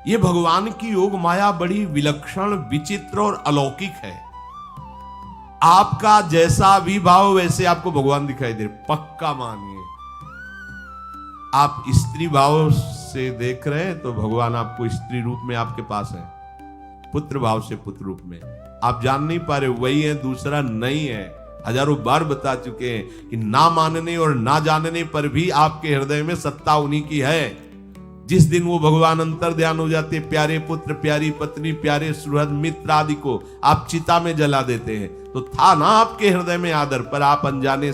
ये भगवान की योग माया बड़ी विलक्षण, विचित्र और अलौकिक है। आपका जैसा भी भाव वैसे आपको भगवान दिखाई दे, पक्का मानिए। आप स्त्री भाव से देख रहे हैं तो भगवान आपको स्त्री रूप में आपके पास है, पुत्र भाव से पुत्र रूप में आप जान नहीं पा रहे, वही है, दूसरा नहीं है। हजारों बार बता चुके हैं कि ना मानने और ना जानने पर भी आपके हृदय में सत्ता उन्हीं की है। जिस दिन वो भगवान अंतर ध्यान हो जाते, प्यारे पुत्र, प्यारी पत्नी, प्यारे सुहृद मित्र आदि को आप चिता में जला देते हैं, तो था ना आपके हृदय में आदर, पर आप अनजाने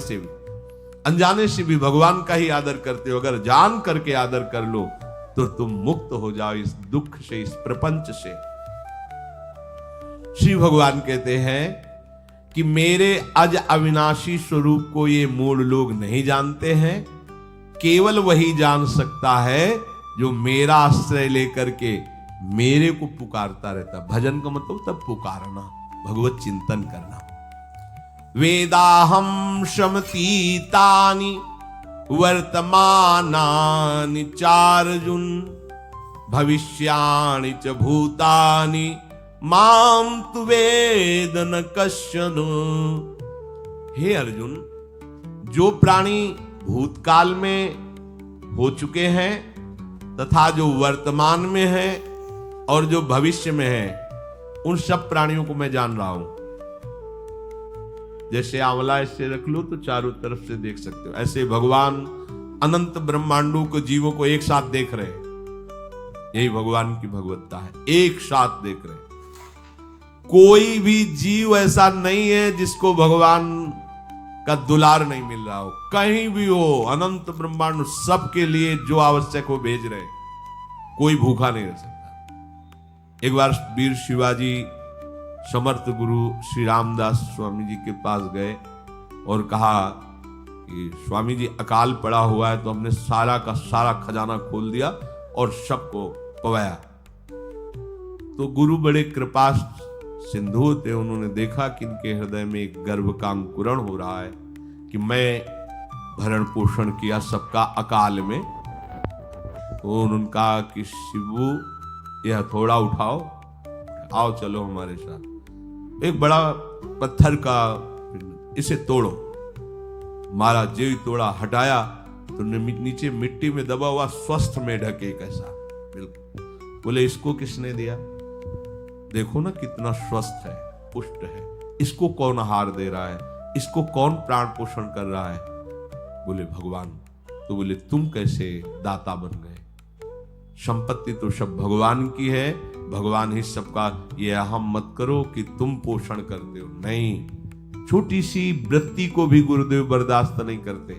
से भी भगवान का ही आदर करते हो। अगर जान करके आदर कर लो तो तुम मुक्त हो जाओ इस दुख से, इस प्रपंच से। श्री भगवान कहते हैं कि मेरे अज अविनाशी स्वरूप को ये मूढ़ लोग नहीं जानते हैं, केवल वही जान सकता है जो मेरा आश्रय लेकर के मेरे को पुकारता रहता। भजन का मतलब तब पुकारना, भगवत चिंतन करना। वेदाहम शमतीतानि वर्तमानानि चार्जुन भविष्याणि च भूतानि माम तु वेद न कश्चन। हे अर्जुन, जो प्राणी भूतकाल में हो चुके हैं तथा जो वर्तमान में है और जो भविष्य में है, उन सब प्राणियों को मैं जान रहा हूं। जैसे आंवला ऐसे रख लो तो चारों तरफ से देख सकते हो, ऐसे भगवान अनंत ब्रह्मांडों को, जीवों को एक साथ देख रहे हैं। यही भगवान की भगवत्ता है, एक साथ देख रहे हैं। कोई भी जीव ऐसा नहीं है जिसको भगवान का दुलार नहीं मिल रहा हो, कहीं भी हो, अनंत ब्रह्मांड सबके लिए जो आवश्यक हो भेज रहे, कोई भूखा नहीं रह सकता। एक बार वीर शिवाजी समर्थ गुरु श्री रामदास स्वामी जी के पास गए और कहा कि स्वामी जी अकाल पड़ा हुआ है, तो हमने सारा का सारा खजाना खोल दिया और सबको पवाया। तो गुरु बड़े कृपा सिंधु थे, उन्होंने देखा कि इनके हृदय में एक गर्भ का अंकुरण हो रहा है कि मैं भरण पोषण किया सबका अकाल में। तो उन्होंने कहा कि शिवू यह थोड़ा उठाओ, आओ चलो हमारे साथ। एक बड़ा पत्थर का, इसे तोड़ो। महाराज जी तोड़ा, हटाया तो नीचे मिट्टी में दबा हुआ स्वस्थ में ढके कैसा, बिल्कुल। बोले इसको किसने दिया? देखो ना कितना स्वस्थ है, पुष्ट है, इसको कौन आहार दे रहा है, इसको कौन प्राण पोषण कर रहा है? बोले भगवान। तो बोले तुम कैसे दाता बन गए? संपत्ति तो सब भगवान की है, भगवान ही सबका, ये अहम मत करो कि तुम पोषण करते हो। नहीं, छोटी सी वृत्ति को भी गुरुदेव बर्दाश्त नहीं करते।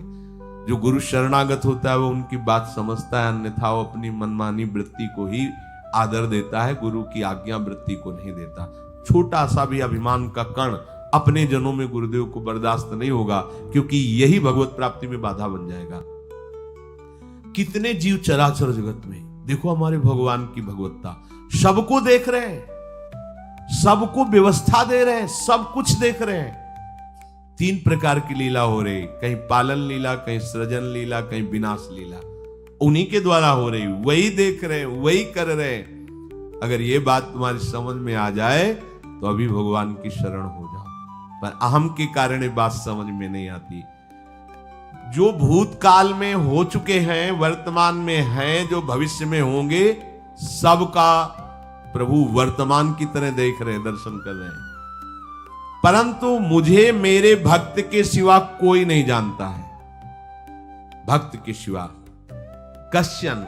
जो गुरु शरणागत होता है वो उनकी बात समझता है, अन्यथा वो अपनी मनमानी वृत्ति को ही आदर देता है, गुरु की आज्ञा वृत्ति को नहीं देता। छोटा सा भी अभिमान का कण अपने जनों में गुरुदेव को बर्दाश्त नहीं होगा, क्योंकि यही भगवत प्राप्ति में बाधा बन जाएगा। कितने जीव चराचर जगत में, देखो हमारे भगवान की भगवत्ता, सबको देख रहे हैं, सबको व्यवस्था दे रहे हैं, सब कुछ देख रहे हैं। 3 प्रकार की लीला हो रही, कहीं पालन लीला, कहीं सृजन लीला, कहीं विनाश लीला, उन्हीं के द्वारा हो रही, वही देख रहे हैं, वही कर रहे हैं। अगर ये बात तुम्हारी समझ में आ जाए तो अभी भगवान की शरण हो जाओ, पर अहम के कारण ये बात समझ में नहीं आती। जो भूतकाल में हो चुके हैं, वर्तमान में हैं, जो भविष्य में होंगे, सबका प्रभु वर्तमान की तरह देख रहे हैं, दर्शन कर रहे हैं। परंतु मुझे मेरे भक्त के सिवा कोई नहीं जानता है। भक्त के सिवा कश्यन,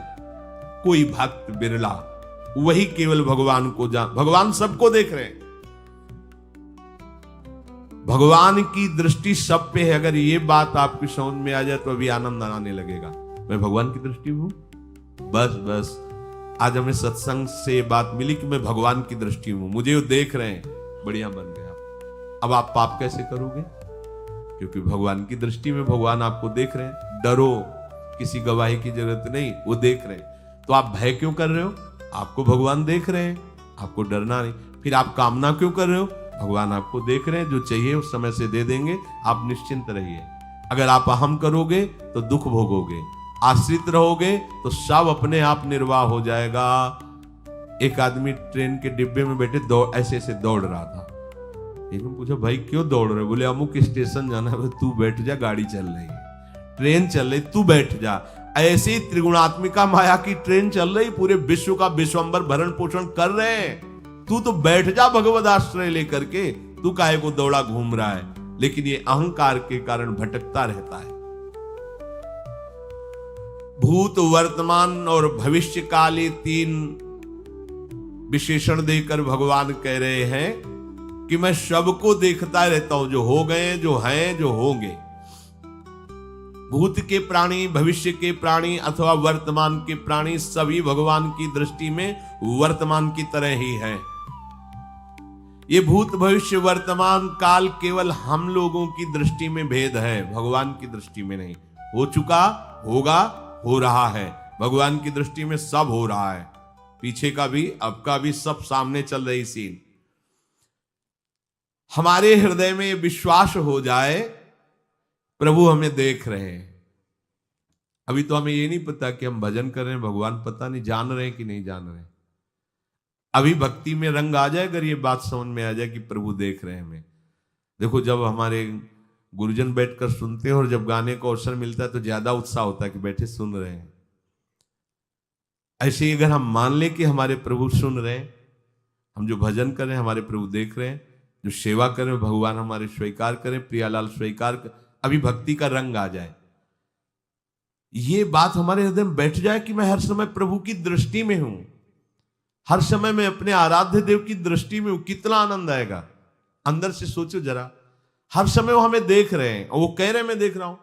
कोई भक्त बिरला, वही केवल भगवान को जान। भगवान सबको देख रहे हैं, भगवान की दृष्टि सब पे है। अगर ये बात आपकी समझ में आ जाए तो अभी आनंद आने लगेगा। मैं भगवान की दृष्टि में हूं, बस आज हमें सत्संग से बात मिली कि मैं भगवान की दृष्टि में हूं, मुझे वो देख रहे हैं, बढ़िया बन गया। अब आप पाप कैसे करोगे? क्योंकि भगवान की दृष्टि में भगवान आपको देख रहे हैं। डरो, किसी गवाही की जरूरत नहीं, वो देख रहे हैं। तो आप भय क्यों कर रहे हो? आपको भगवान देख रहे हैं, आपको डरना नहीं। फिर आप कामना क्यों कर रहे हो? भगवान आपको देख रहे हैं, जो चाहिए उस समय से दे देंगे, आप निश्चिंत रहिए। अगर आप अहम करोगे तो दुख भोगोगे, आश्रित रहोगे तो सब अपने आप निर्वाह हो जाएगा। एक आदमी ट्रेन के डिब्बे में बैठे ऐसे ऐसे दौड़ रहा था। एक ने पूछा भाई क्यों दौड़ रहे? बोले अमुक स्टेशन जाना है। तू बैठ जा, गाड़ी चल रही है, ट्रेन चल रही, तू बैठ जा। ऐसी त्रिगुणात्मिका माया की ट्रेन चल रही, पूरे विश्व का विश्वंबर भरण पोषण कर रहे हैं, तू तो बैठ जा भगवद आश्रय लेकर के, तू काहे को दौड़ा घूम रहा है? लेकिन ये अहंकार के कारण भटकता रहता है। भूत, वर्तमान और भविष्य काल, ये 3 विशेषण देकर भगवान कह रहे हैं कि मैं सबको देखता रहता हूं, जो हो गए, जो हैं, जो होंगे। भूत के प्राणी, भविष्य के प्राणी अथवा वर्तमान के प्राणी सभी भगवान की दृष्टि में वर्तमान की तरह ही है। ये भूत, भविष्य, वर्तमान काल केवल हम लोगों की दृष्टि में भेद है, भगवान की दृष्टि में नहीं। हो चुका, होगा, हो रहा है। भगवान की दृष्टि में सब हो रहा है, पीछे का भी, अब का भी, सब सामने चल रही सीन। हमारे हृदय में विश्वास हो जाए प्रभु हमें देख रहे हैं। अभी तो हमें ये नहीं पता कि हम भजन कर रहे हैं, भगवान पता नहीं जान रहे हैं कि नहीं जान रहे हैं। अभी भक्ति में रंग आ जाए, अगर ये बात समझ में आ जाए कि प्रभु देख रहे हैं हमें। देखो, जब हमारे गुरुजन बैठकर सुनते हैं और जब गाने को अवसर मिलता है तो ज्यादा उत्साह होता है कि बैठे सुन रहे हैं। ऐसे ही अगर हम मान लें कि हमारे प्रभु सुन रहे हैं, हम जो भजन कर रहे हैं हमारे प्रभु देख रहे हैं, जो सेवा कर रहे हैं भगवान हमारे स्वीकार करें, प्रियालाल स्वीकार कर, अभी भक्ति का रंग आ जाए, ये बात हमारे हृदय में बैठ जाए कि मैं हर समय प्रभु की दृष्टि में हूं, हर समय मैं अपने आराध्य देव की दृष्टि में हूं, कितना आनंद आएगा। अंदर से सोचो जरा, हर समय वो हमें देख रहे हैं और वो कह रहे हैं मैं देख रहा हूं।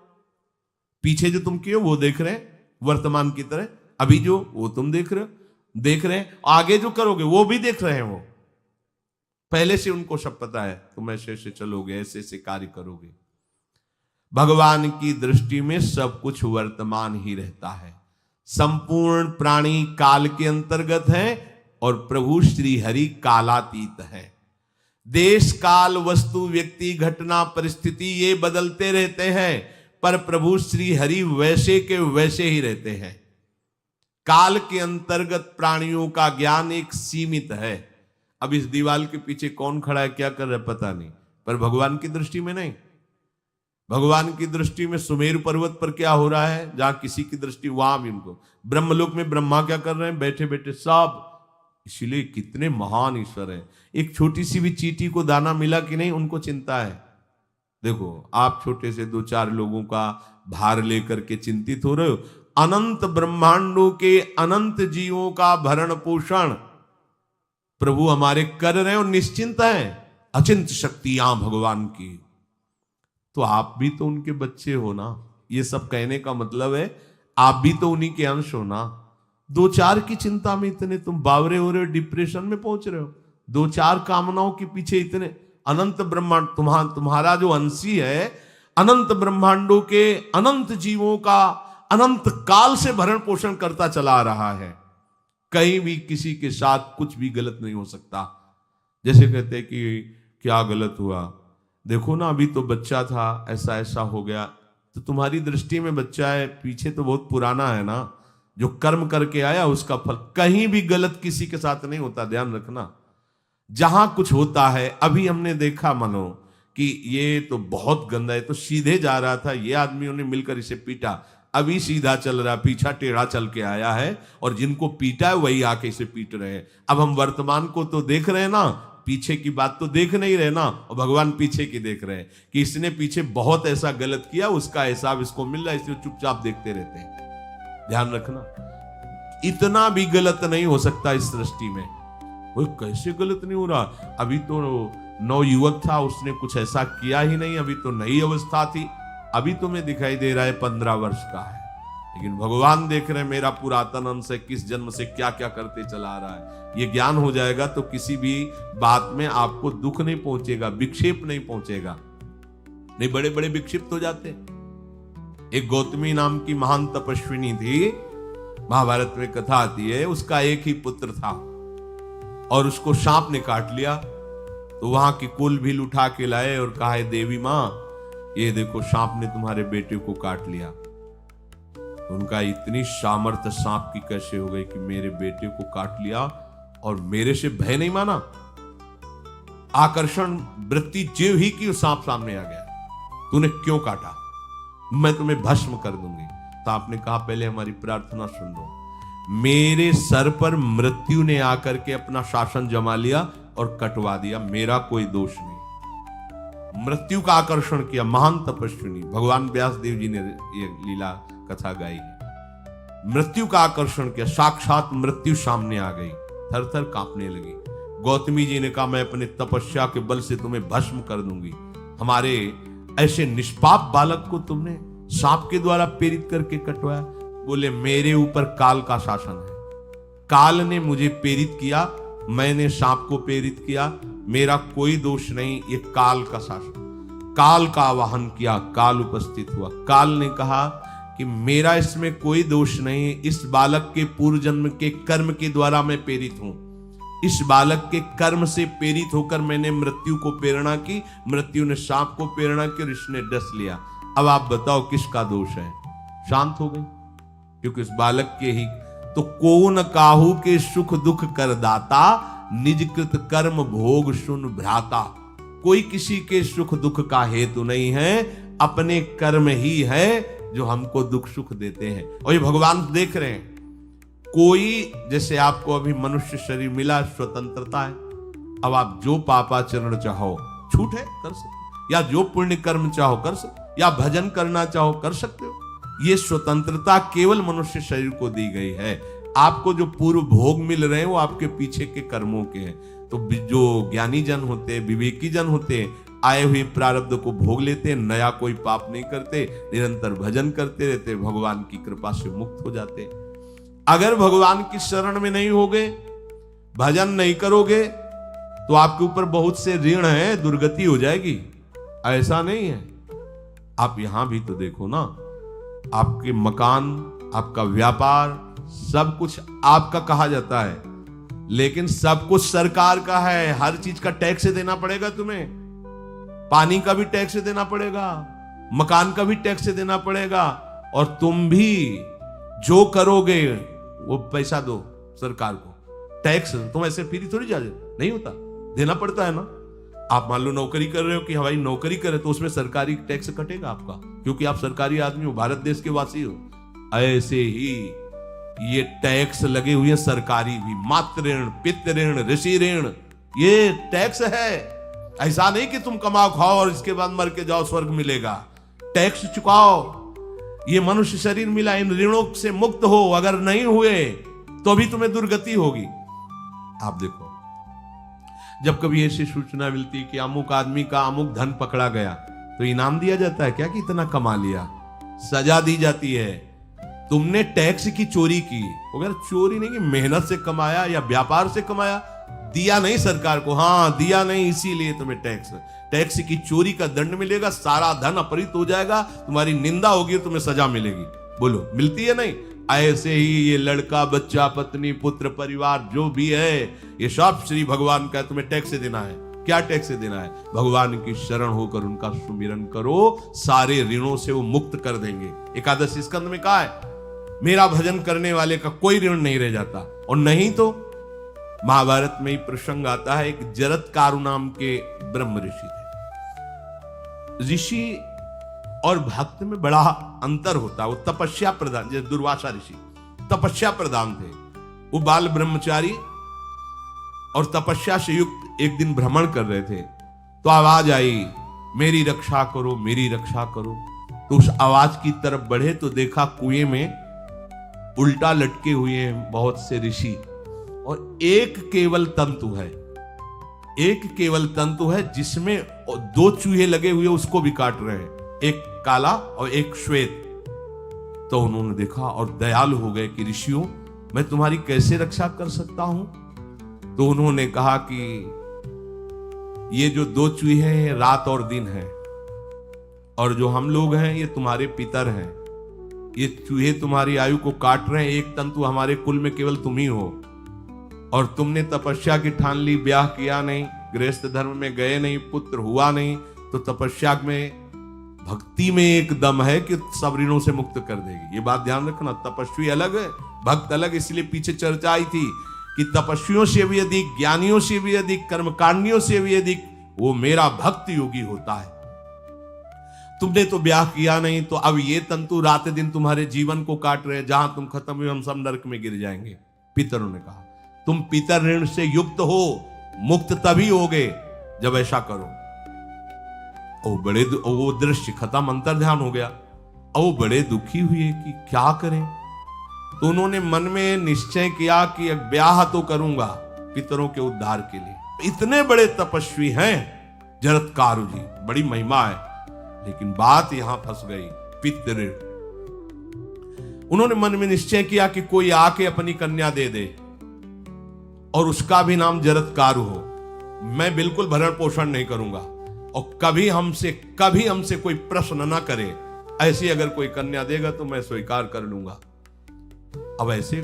पीछे जो तुम किए वो देख रहे हैं वर्तमान की तरह, अभी जो वो तुम देख रहे हैं, आगे जो करोगे वो भी देख रहे हैं। वो पहले से उनको सब पता है, तुम ऐसे ऐसे चलोगे, ऐसे ऐसे कार्य करोगे। भगवान की दृष्टि में सब कुछ वर्तमान ही रहता है। संपूर्ण प्राणी काल के अंतर्गत है और प्रभु श्री हरि कालातीत है। देश, काल, वस्तु, व्यक्ति, घटना, परिस्थिति ये बदलते रहते हैं, पर प्रभु श्री हरि वैसे के वैसे ही रहते हैं। काल के अंतर्गत प्राणियों का ज्ञान एक सीमित है। अब इस दीवार के पीछे कौन खड़ा है, क्या कर रहा है पता नहीं, पर भगवान की दृष्टि में नहीं। भगवान की दृष्टि में सुमेरु पर्वत पर क्या हो रहा है, जहां किसी की दृष्टि वहां भी उनको, ब्रह्मलोक में ब्रह्मा क्या कर रहे हैं, बैठे बैठे सब। इसलिए कितने महान ईश्वर हैं। एक छोटी सी भी चींटी को दाना मिला कि नहीं, उनको चिंता है। देखो, आप छोटे से 2-4 लोगों का भार लेकर के चिंतित हो रहे हो, अनंत ब्रह्मांडों के अनंत जीवों का भरण पोषण प्रभु हमारे कर रहे हैं और निश्चिंत हैं। अचिंत शक्तियां भगवान की, तो आप भी तो उनके बच्चे हो ना। ये सब कहने का मतलब है आप भी तो उन्हीं के अंश हो ना। 2-4 की चिंता में इतने तुम बावरे हो रहे हो, डिप्रेशन में पहुंच रहे हो, 2-4 कामनाओं के पीछे इतने। अनंत ब्रह्मांड तुम्हारा जो अंशी है, अनंत ब्रह्मांडों के अनंत जीवों का अनंत काल से भरण पोषण करता चला रहा है। कहीं भी किसी के साथ कुछ भी गलत नहीं हो सकता। जैसे कहते हैं कि क्या गलत हुआ, देखो ना अभी तो बच्चा था, ऐसा ऐसा हो गया, तो तुम्हारी दृष्टि में बच्चा है, पीछे तो बहुत पुराना है ना, जो कर्म करके आया उसका फल। कहीं भी गलत किसी के साथ नहीं होता, ध्यान रखना। जहां कुछ होता है, अभी हमने देखा मानो कि ये तो बहुत गंदा है, तो सीधे जा रहा था, ये आदमियों ने मिलकर इसे पीटा, अभी सीधा चल रहा, पीछा टेढ़ा चल के आया है, और जिनको पीटा है वही आके इसे पीट रहे हैं। अब हम वर्तमान को तो देख रहे हैं ना, पीछे की बात तो देख नहीं रहे ना, और भगवान पीछे की देख रहे हैं कि इसने पीछे बहुत ऐसा गलत किया, उसका हिसाब इसको मिल रहा है, इसलिए चुपचाप देखते रहते हैं। ध्यान रखना, इतना भी गलत नहीं हो सकता इस सृष्टि में। वो कैसे गलत नहीं हो रहा, अभी तो नवयुवक था, उसने कुछ ऐसा किया ही नहीं, अभी तो नई अवस्था थी, अभी तुम्हें दिखाई दे रहा है 15 वर्ष का है, लेकिन भगवान देख रहे हैं मेरा पुरातन अंश है, किस जन्म से क्या क्या करते चला रहा है। ये ज्ञान हो जाएगा तो किसी भी बात में आपको दुख नहीं पहुंचेगा, विक्षेप नहीं पहुंचेगा। नहीं, बड़े बड़े विक्षिप्त हो जाते। एक गौतमी नाम की महान तपस्विनी थी, महाभारत में कथा आती है, उसका एक ही पुत्र था और उसको सांप ने काट लिया। तो वहां की कुल भी उठा के लाए और कहा, देवी मां ये देखो सांप ने तुम्हारे बेटे को काट लिया। उनका इतनी सामर्थ्य सांप की कैसे हो गई कि मेरे बेटे को काट लिया, और मेरे से भय नहीं माना। आकर्षण वृत्ति जीव ही की सांप सामने आ गया, तूने क्यों काटा, मैं तुम्हें भस्म कर दूंगी। तो आपने कहा पहले हमारी प्रार्थना सुन लो। मेरे सर पर मृत्यु ने आकर के अपना शासन जमा लिया और कटवा दिया, मेरा कोई दोष नहीं। मृत्यु का आकर्षण किया, महान तपस्विनी भगवान व्यास देव जी ने ये लीला कथा गाई है। मृत्यु का आकर्षण किया, साक्षात मृत्यु सामने आ गई, थर थर कांपने लगी। गौतमी जी ने कहा मैं अपने तपस्या के बल से तुम्हें भस्म कर दूंगी। हमारे ऐसे निष्पाप बालक को तुमने सांप के द्वारा प्रेरित करके कटवाया। बोले मेरे ऊपर काल का शासन है, काल ने मुझे प्रेरित किया, मैंने सांप को प्रेरित किया, मेरा कोई दोष नहीं, ये काल का शासन। काल का आवाहन किया, काल उपस्थित हुआ। काल ने कहा कि मेरा इसमें कोई दोष नहीं, इस बालक के पूर्व जन्म के कर्म के द्वारा मैं प्रेरित हूं। इस बालक के कर्म से प्रेरित होकर मैंने मृत्यु को प्रेरणा की, मृत्यु ने सांप को प्रेरणा की और इसने डस लिया। अब आप बताओ किसका दोष है? शांत हो गई, क्योंकि इस बालक के ही तो कौन काहू के सुख दुख कर दाता, निज कृत कर्म भोग सुन भ्राता। कोई किसी के सुख दुख का हेतु नहीं है, अपने कर्म ही है जो हमको दुख सुख देते हैं। और ये भगवान देख रहे हैं, कोई जैसे आपको अभी मनुष्य शरीर मिला, स्वतंत्रता है, अब आप जो पापाचरण चाहो छूट है कर सकते, या जो पुण्य कर्म चाहो कर सकते, या भजन करना चाहो कर सकते हो। ये स्वतंत्रता केवल मनुष्य शरीर को दी गई है। आपको जो पूर्व भोग मिल रहे हैं वो आपके पीछे के कर्मों के हैं। तो जो ज्ञानी जन होते हैं, विवेकी जन होते हैं, आए हुए प्रारब्ध को भोग लेते हैं, नया कोई पाप नहीं करते, निरंतर भजन करते रहते, भगवान की कृपा से मुक्त हो जाते हैं। अगर भगवान की शरण में नहीं होगे, भजन नहीं करोगे, तो आपके ऊपर बहुत से ऋण है, दुर्गति हो जाएगी। ऐसा नहीं है। आप यहां भी तो देखो ना, आपके मकान, आपका व्यापार, सब कुछ आपका कहा जाता है, लेकिन सब कुछ सरकार का है। हर चीज का टैक्स देना पड़ेगा तुम्हें, पानी का भी टैक्स देना पड़ेगा, मकान का भी टैक्स देना पड़ेगा, और तुम भी जो करोगे वो पैसा दो सरकार को। टैक्स तुम ऐसे फ्री थोड़ी जा नहीं होता, देना पड़ता है ना। आप मान लो नौकरी कर रहे हो कि हमारी नौकरी करे, तो उसमें सरकारी टैक्स कटेगा आपका, क्योंकि आप सरकारी आदमी हो, भारत देश के वासी हो। ऐसे ही ये टैक्स लगे हुए सरकारी भी, मातृ ऋण, पितृ ऋण, ऋषि ऋण, ये टैक्स है। ऐसा नहीं कि तुम कमाओ खाओ और इसके बाद मर के जाओ स्वर्ग मिलेगा। टैक्स चुकाओ। ये मनुष्य शरीर मिला, इन ऋणों से मुक्त हो। अगर नहीं हुए तो भी तुम्हें दुर्गति होगी। आप देखो, जब कभी ऐसी सूचना मिलती कि अमुक आदमी का अमुक धन पकड़ा गया, तो इनाम दिया जाता है क्या कि इतना कमा लिया? सजा दी जाती है। तुमने टैक्स की चोरी की, अगर चोरी नहीं की मेहनत से कमाया या व्यापार से कमाया, दिया नहीं सरकार को, हाँ दिया नहीं, इसीलिए तुम्हें टैक्स की चोरी का दंड मिलेगा, सारा धन अपहृत हो जाएगा, तुम्हारी निंदा होगी, तुम्हें सजा मिलेगी। बोलो मिलती है नहीं? ऐसे ही ये लड़का, बच्चा, पत्नी, पुत्र, परिवार जो भी है, ये सब श्री भगवान का तुम्हें टैक्स देना है। क्या टैक्स देना है? भगवान की शरण होकर उनका सुमिरन करो, सारे ऋणों से वो मुक्त कर देंगे। एकादश स्कंद में कहा है, मेरा भजन करने वाले का कोई ऋण नहीं रह जाता। और नहीं तो महाभारत में ही प्रसंग आता है, एक जरत्कारु नाम के ब्रह्म ऋषि थे। ऋषि और भक्त में बड़ा अंतर होता है। वो तपस्या प्रधान, जैसे दुर्वासा ऋषि तपस्या प्रधान थे, वो बाल ब्रह्मचारी और तपस्या से युक्त एक दिन भ्रमण कर रहे थे, तो आवाज आई, मेरी रक्षा करो, मेरी रक्षा करो। तो उस आवाज की तरफ बढ़े तो देखा कुएं में उल्टा लटके हुए हैं बहुत से ऋषि, और एक केवल तंतु है, एक केवल तंतु है जिसमें दो चूहे लगे हुए उसको भी काट रहे हैं, एक काला और एक श्वेत। तो उन्होंने देखा और दयालु हो गए कि ऋषियों, मैं तुम्हारी कैसे रक्षा कर सकता हूं? तो उन्होंने कहा कि ये जो दो चूहे हैं रात और दिन है, और जो हम लोग हैं ये तुम्हारे पितर हैं। ये चूहे तुम्हारी आयु को काट रहे हैं, एक तंतु हमारे कुल में केवल तुम ही हो, और तुमने तपस्या की ठान ली, ब्याह किया नहीं, गृहस्थ धर्म में गए नहीं, पुत्र हुआ नहीं, तो तपस्या में, भक्ति में एक दम है कि सब ऋणों से मुक्त कर देगी। ये बात ध्यान रखना। तपस्वी अलग है, भक्त अलग। इसलिए पीछे चर्चा आई थी कि तपस्वियों से भी अधिक, ज्ञानियों से भी अधिक, कर्मकांडियों से भी अधिक वो मेरा भक्त योगी होता है। तुमने तो ब्याह किया नहीं, तो अब ये तंतु रात दिन तुम्हारे जीवन को काट रहे हैं, जहां तुम खत्म हुए हम सब नरक में गिर जाएंगे। पितरों ने कहा तुम पितर ऋण से युक्त हो, मुक्त तभी होगे जब ऐसा करो। वो दृश्य खत्म, अंतर ध्यान हो गया। वो बड़े दुखी हुए कि क्या करें। तो उन्होंने मन में निश्चय किया कि अब ब्याह तो करूंगा पितरों के उद्धार के लिए। इतने बड़े तपस्वी हैं जरत्कारु जी, बड़ी महिमा है, लेकिन बात यहां फंस गई, पितर। उन्होंने मन में निश्चय किया कि कोई आके अपनी कन्या दे दे और उसका भी नाम जरत्कारु हो। मैं बिल्कुल भरण पोषण नहीं करूंगा और कभी हमसे कोई प्रश्न ना करे। ऐसी अगर कोई कन्या देगा तो मैं स्वीकार कर लूंगा। अब ऐसे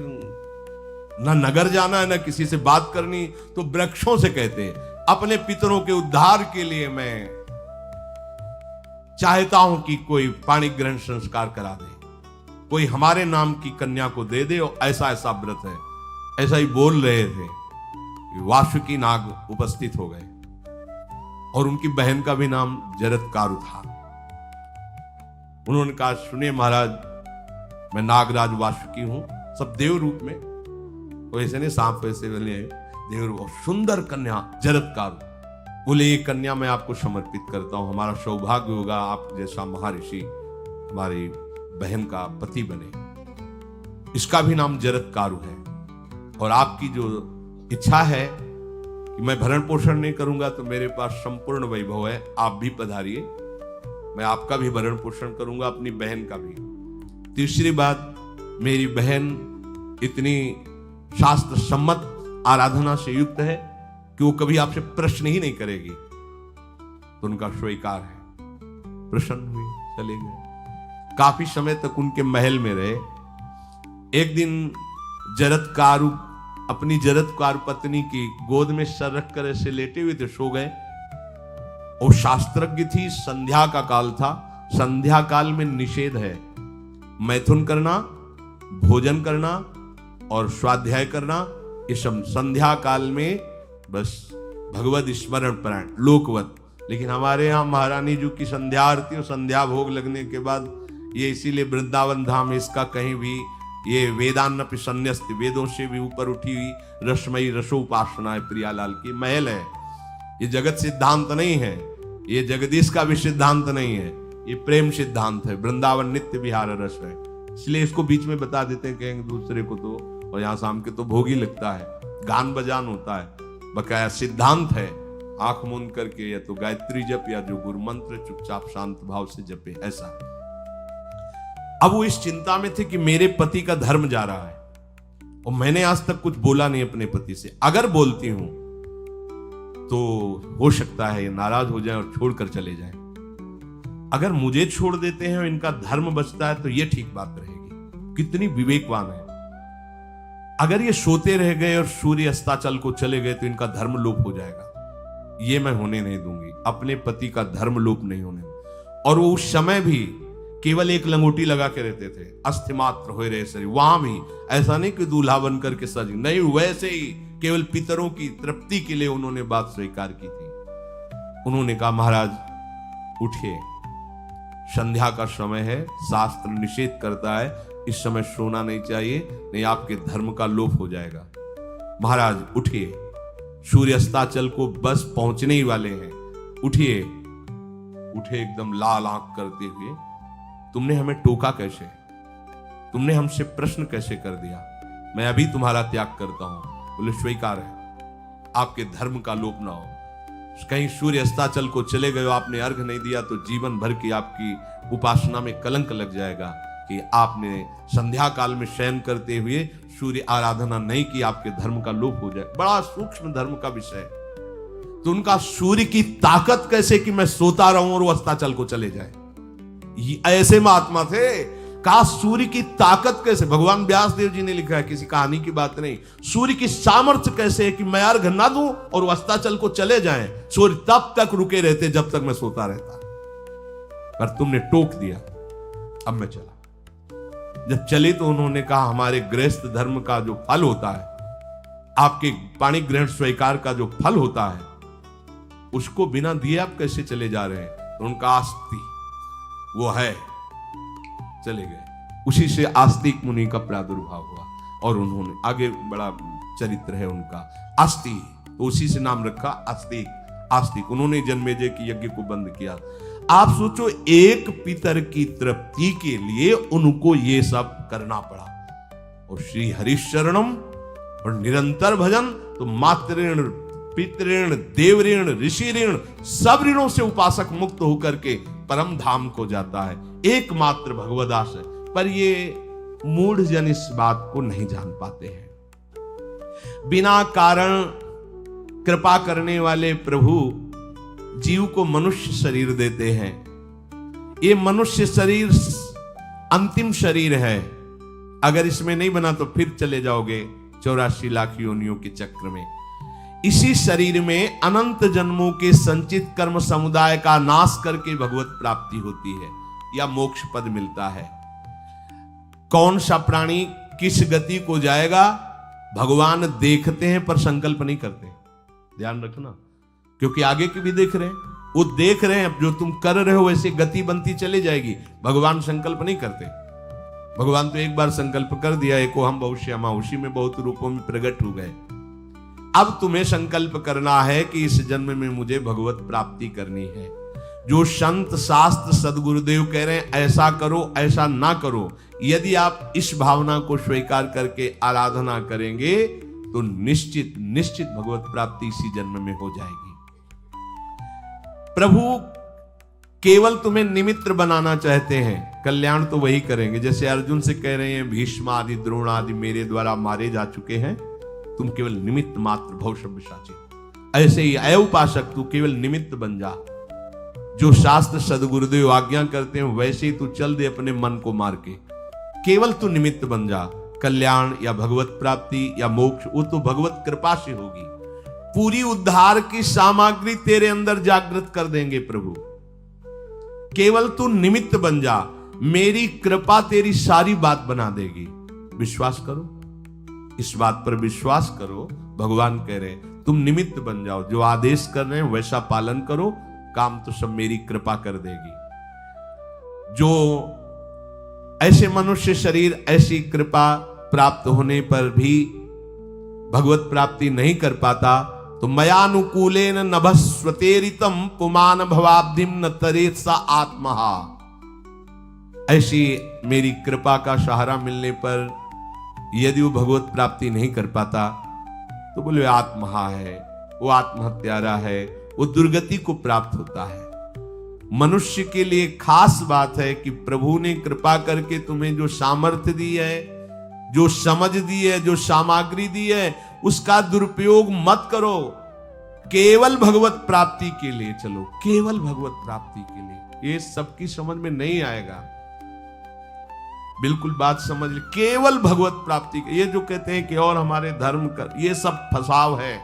ना नगर जाना है ना किसी से बात करनी, तो वृक्षों से कहते अपने पितरों के उद्धार के लिए मैं चाहता हूं कि कोई पाणी ग्रहण संस्कार करा दे, कोई हमारे नाम की कन्या को दे दे, और ऐसा ऐसा व्रत है। ऐसा ही बोल रहे थे, वासुकी नाग उपस्थित हो गए और उनकी बहन का भी नाम जरत्कारु था। उन्होंने कहा सुनिए महाराज, मैं नागराज वासुकी हूं, सब देव रूप में, वैसे नहीं सांप वैसे वाले देव रूप, सुंदर कन्या जरत्कारु। बोले ये कन्या मैं आपको समर्पित करता हूं, हमारा सौभाग्य होगा आप जैसा महर्षि हमारी बहन का पति बने। इसका भी नाम जरत्कारु है और आपकी जो इच्छा है कि मैं भरण पोषण नहीं करूंगा तो मेरे पास संपूर्ण वैभव है, आप भी पधारिए, मैं आपका भी भरण पोषण करूंगा, अपनी बहन का भी। तीसरी बात, मेरी बहन इतनी शास्त्र सम्मत आराधना से युक्त है कि वो कभी आपसे प्रश्न ही नहीं करेगी। तो उनका स्वीकार है, प्रसन्न हुई, चले गए। काफी समय तक उनके महल में रहे। एक दिन जरत्कारु अपनी जरत्कारु पत्नी की गोद में सर रख कर ऐसे लेटे हुए थे, सो गए। और शास्त्रज्ञ थी, संध्या का काल था, संध्या काल में निषेध है मैथुन करना, भोजन करना और स्वाध्याय करना, ये सब संध्या काल में बस भगवत स्मरण परायण लोकवत। लेकिन हमारे यहाँ महारानी जी की संध्या आरती और संध्या भोग लगने के बाद ये इसीलिए वृंदावन धाम इसका कहीं भी ये वेदान्नपि संन्यस्त, वेदों से भी ऊपर उठी हुई रसमयी रसोपासना है, प्रियालाल की महल है। ये जगत सिद्धांत नहीं है, ये जगदीश का भी सिद्धांत नहीं है, ये प्रेम सिद्धांत है। वृंदावन नित्य विहार रस है, इसलिए इसको बीच में बता देते हैं कहेंगे दूसरे को तो, और यहाँ शाम के तो भोग ही लगता है, गान बजान होता है, बकाया सिद्धांत है। आंख मूंद करके या तो गायत्री जप या जो गुरु मंत्र चुपचाप शांत भाव से जपे, ऐसा। अब वो इस चिंता में थे कि मेरे पति का धर्म जा रहा है और मैंने आज तक कुछ बोला नहीं अपने पति से, अगर बोलती हूं तो हो सकता है ये नाराज हो जाए और छोड़कर चले जाए। अगर मुझे छोड़ देते हैं और इनका धर्म बचता है तो ये ठीक बात रहेगी। कितनी विवेकवान है। अगर ये सोते रह गए और सूर्य अस्ताचल को चले गए तो इनका धर्म लोप हो जाएगा, ये मैं होने नहीं दूंगी, अपने पति का धर्म लोप नहीं होने। और वो उस समय भी केवल एक लंगोटी लगा के रहते थे, अस्थि मात्र हो रहे शरीर, वहां भी ऐसा नहीं कि दूल्हा बनकर के सज, नहीं, वैसे ही केवल पितरों की तृप्ति के लिए उन्होंने बात स्वीकार की थी। उन्होंने कहा महाराज उठिए, संध्या का समय है, शास्त्र निषेध करता है इस समय सोना नहीं चाहिए, नहीं आपके धर्म का लोप हो जाएगा। महाराज उठिए, सूर्य अस्ताचल को बस पहुंचने ही वाले हैं, उठिए। उठे एकदम लाल आंख करते हुए, तुमने हमें टोका कैसे, तुमने हमसे प्रश्न कैसे कर दिया, मैं अभी तुम्हारा त्याग करता हूं। बोले स्वीकार है, आपके धर्म का लोप ना हो। कहीं सूर्य अस्ताचल को चले गए, आपने अर्घ नहीं दिया तो जीवन भर की आपकी उपासना में कलंक लग जाएगा कि आपने संध्या काल में शयन करते हुए सूर्य आराधना नहीं की, आपके धर्म का लोप हो जाए। बड़ा सूक्ष्म धर्म का विषय। तो उनका सूर्य की ताकत कैसे कि मैं सोता रहूं और वो अस्ताचल को चले जाए, ऐसे महात्मा थे। का सूर्य की ताकत कैसे, भगवान व्यास देव जी ने लिखा है, किसी कहानी की बात नहीं। सूर्य की सामर्थ्य कैसे है कि मैं अर्घ ना दूं और अस्ताचल को चले जाएं, सूर्य तब तक रुके रहते जब तक मैं सोता रहता, पर तुमने टोक दिया, अब मैं चला। जब चले तो उन्होंने कहा हमारे गृहस्थ धर्म का जो फल होता है आपके पाणी ग्रहण स्वीकार का जो फल होता है उसको बिना दिए आप कैसे चले जा रहे हैं? तो उनका आस्ति वो है, चले गए। उसी से आस्तिक मुनि का प्रादुर्भाव हुआ और उन्होंने आगे बड़ा चरित्र है उनका, आस्ति, तो उसी से नाम रखा आस्तिक। आस्तिक उन्होंने जन्मेजय की यज्ञ को बंद किया। आप सोचो, एक पितर की तृप्ति के लिए उनको ये सब करना पड़ा। और श्री हरिशरणम और निरंतर भजन, तो मातृण, पितृण, देवऋण, ऋषि ऋण, सब ऋणों से उपासक मुक्त होकर के परम धाम को जाता है। एकमात्र भगवदास है। पर ये मूढ़ जन इस बात को नहीं जान पाते हैं। बिना कारण कृपा करने वाले प्रभु जीव को मनुष्य शरीर देते हैं। ये मनुष्य शरीर अंतिम शरीर है। अगर इसमें नहीं बना तो फिर चले जाओगे 84 लाख योनियों के चक्र में। इसी शरीर में अनंत जन्मों के संचित कर्म समुदाय का नाश करके भगवत प्राप्ति होती है या मोक्ष पद मिलता है। कौन सा प्राणी किस गति को जाएगा भगवान देखते हैं पर संकल्प नहीं करते। ध्यान रखना, क्योंकि आगे की भी देख रहे हैं, वो देख रहे हैं जो तुम कर रहे हो वैसे गति बनती चली जाएगी। भगवान संकल्प नहीं करते। भगवान तो एक बार संकल्प कर दिया, एको हम बहुश्यामा, उसी में बहुत रूपों में प्रकट हो गए। अब तुम्हें संकल्प करना है कि इस जन्म में मुझे भगवत प्राप्ति करनी है। जो संत शास्त्र सदगुरुदेव कह रहे हैं ऐसा करो ऐसा ना करो, यदि आप इस भावना को स्वीकार करके आराधना करेंगे तो निश्चित निश्चित भगवत प्राप्ति इसी जन्म में हो जाएगी। प्रभु केवल तुम्हें निमित्त बनाना चाहते हैं, कल्याण तो वही करेंगे। जैसे अर्जुन से कह रहे हैं भीष्म आदि द्रोण आदि मेरे द्वारा मारे जा चुके हैं, तुम केवल निमित्त मात्र भव साची। ऐसे ही अय उपासक तू केवल निमित्त बन जा। जो शास्त्र सदगुरुदेव आज्ञा करते हैं वैसे ही तू चल दे अपने मन को मार के। केवल तू निमित्त बन जा। कल्याण या भगवत प्राप्ति या मोक्ष वो तो भगवत कृपा से होगी। पूरी उद्धार की सामग्री तेरे अंदर जागृत कर देंगे प्रभु। केवल तू निमित्त बन जा, मेरी कृपा तेरी सारी बात बना देगी। विश्वास करो, इस बात पर विश्वास करो। भगवान कह रहे हैं तुम निमित्त बन जाओ, जो आदेश कर रहे हैं वैसा पालन करो, काम तो सब मेरी कृपा कर देगी। जो ऐसे मनुष्य शरीर ऐसी कृपा प्राप्त होने पर भी भगवत प्राप्ति नहीं कर पाता, तो मयानुकूलेन नभस्वतेरितम पुमान भवाब्धिम न तरेत सा आत्महा। ऐसी मेरी कृपा का सहारा मिलने पर यदि वो भगवत प्राप्ति नहीं कर पाता तो बोले आत्महा है, वो आत्महत्यारा है, वो दुर्गति को प्राप्त होता है। मनुष्य के लिए खास बात है कि प्रभु ने कृपा करके तुम्हें जो सामर्थ्य दी है, जो समझ दी है, जो सामग्री दी है, उसका दुरुपयोग मत करो। केवल भगवत प्राप्ति के लिए चलो, केवल भगवत प्राप्ति के लिए। ये सबकी समझ में नहीं आएगा, बिल्कुल बात समझ ले। केवल भगवत प्राप्ति के, ये जो कहते हैं कि और हमारे धर्म कर, ये सब फसाव है।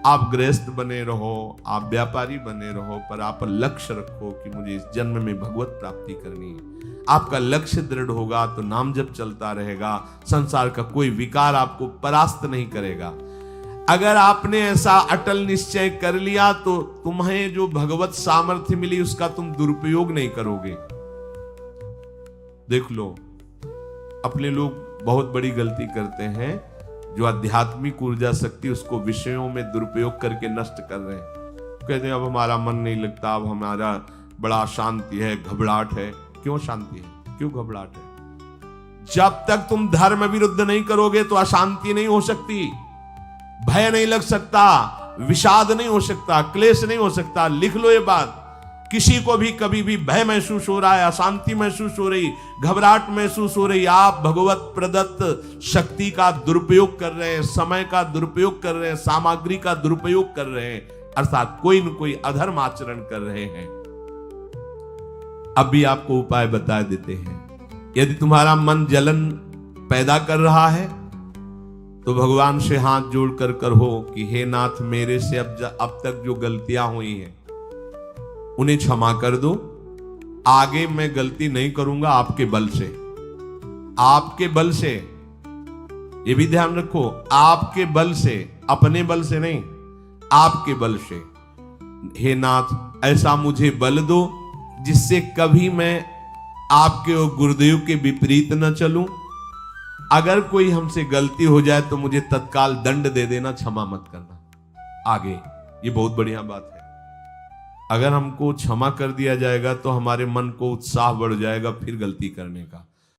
आप गृहस्थ बने रहो, आप व्यापारी बने रहो, पर आप लक्ष्य रखो कि मुझे इस जन्म में भगवत प्राप्ति करनी है। आपका लक्ष्य दृढ़ होगा तो नाम जप चलता रहेगा, संसार का कोई विकार आपको परास्त नहीं करेगा। अगर आपने ऐसा अटल निश्चय कर लिया तो तुम्हें जो भगवत सामर्थ्य मिली उसका तुम दुरुपयोग नहीं करोगे। देख लो, अपने लोग बहुत बड़ी गलती करते हैं, जो आध्यात्मिक ऊर्जा शक्ति उसको विषयों में दुरुपयोग करके नष्ट कर रहे हैं। कहते हैं अब हमारा मन नहीं लगता, अब हमारा बड़ा शांति है, घबराहट है। क्यों शांति है, क्यों घबराहट है? जब तक तुम धर्म विरुद्ध नहीं करोगे तो अशांति नहीं हो सकती, भय नहीं लग सकता, विषाद नहीं हो सकता, क्लेश नहीं हो सकता। लिख लो ये बात। किसी को भी कभी भी भय महसूस हो रहा है, अशांति महसूस हो रही, घबराहट महसूस हो रही, आप भगवत प्रदत्त शक्ति का दुरुपयोग कर रहे हैं, समय का दुरुपयोग कर रहे हैं, सामग्री का दुरुपयोग कर रहे हैं, अर्थात कोई न कोई अधर्म आचरण कर रहे हैं। अब भी आपको उपाय बता देते हैं। यदि तुम्हारा मन जलन पैदा कर रहा है तो भगवान से हाथ जोड़ कर कहो कि हे नाथ, मेरे से अब तक जो गलतियां हुई हैं उन्हें क्षमा कर दो। आगे मैं गलती नहीं करूंगा, आपके बल से, आपके बल से। ये भी ध्यान रखो, आपके बल से, अपने बल से नहीं, आपके बल से। हे नाथ ऐसा मुझे बल दो जिससे कभी मैं आपके और गुरुदेव के विपरीत न चलूं। अगर कोई हमसे गलती हो जाए तो मुझे तत्काल दंड दे देना, क्षमा मत करना। आगे ये बहुत बढ़िया बात है। अगर हमको क्षमा कर दिया जाएगा तो हमारे मन को उत्साह बढ़ जाएगा फिर गलती करने का।